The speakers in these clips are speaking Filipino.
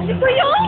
Ito yun?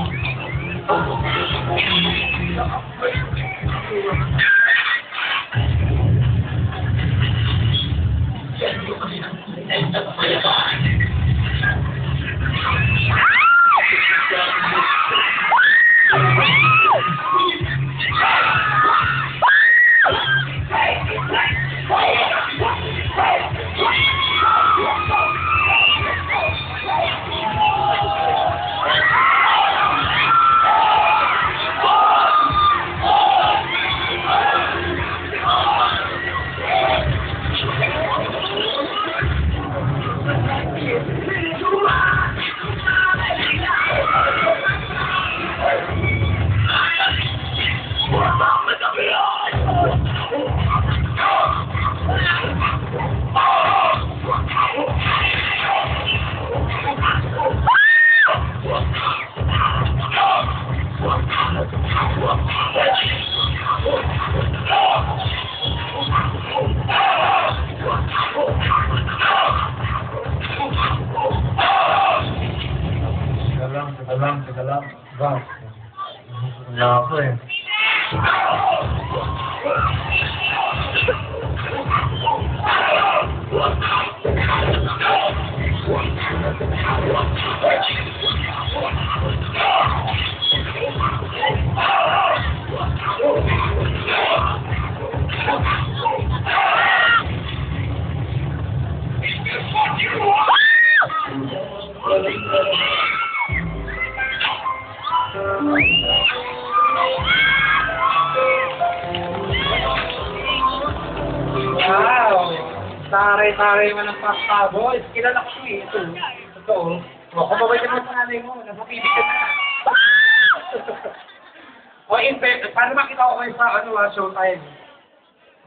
Teka lang. Bang. Wala ako eh. Wow! Taray-taray mo ng pasta, boys. Kilala ko eh. Ito. O, kumabay ka naman sa nanay mo. Napapibig ka na. O, in fairness, paano makita ko kayo sa showtime?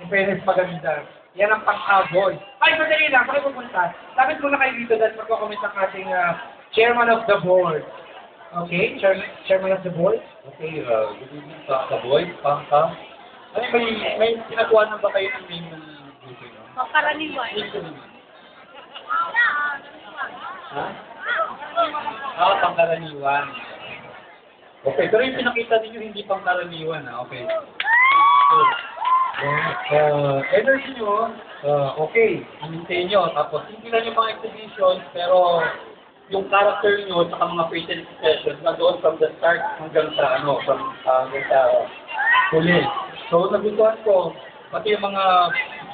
In fairness, maganda. Yan ang pasta, boys. Ay, madali lang. Bakit pupunta? Lapit muna kayo dito dahil magkakomment ang ating chairman of the board. Okay? Chairman of the board? Okay, good evening sa boys, Pangka. Ay, may sinakuha na ba kayo ng name ng grupo nyo? Pangkaraniwan. Ha? Ah, Pangkaraniwan. Okay, pero yung pinakita ninyo hindi pang karaniwan, ha? Okay. So, energy nyo, okay, maintain nyo. Tapos, hindi lang yung mga exhibitions, pero yung character nyo sa mga facial expressions na doon from the start hanggang sa, hanggang sa huli. So, nagustuhan ko, pati yung mga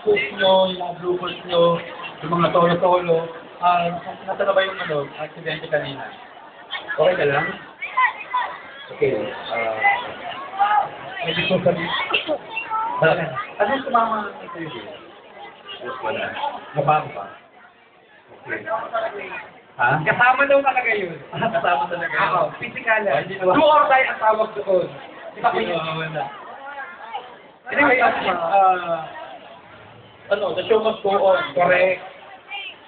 post nyo, yung mga bloopers nyo, yung mga solo-solo, nasa na ba yung aksidente kanina? Okay ka lang? Okay. May gusto sabihin. Anong sumama ng interview? Wala. Mababa pa? Okay. Ha? Kasama daw talaga yun. Kasama talaga. Oo, physical. Hindi naman. Do or die ang tawag doon. Hindi naman na. Anyway, the show must go on. correct.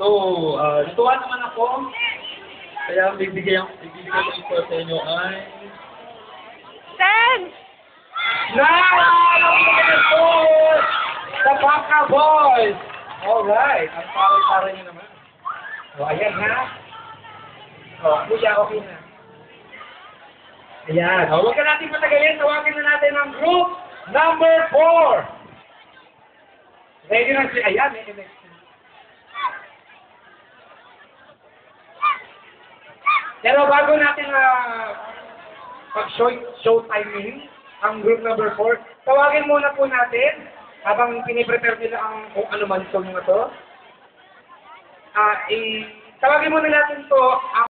So, natuwa naman ako. Kaya ang bibigyan ko sa inyo ay... Sen! Boys! The Baka Boys! Alright. Ang pare-pare nyo naman. O, ayan ha. O, kuya, okay na. Ayan. O, huwag ka natin patagalin. Tawagin na natin ang group number 4. Ready na si... Ayan, Pero bago natin pag-show timing, ang group number 4, tawagin muna po natin habang piniprepare nila ang kung ano man itong mga to. Tawagin muna natin to ang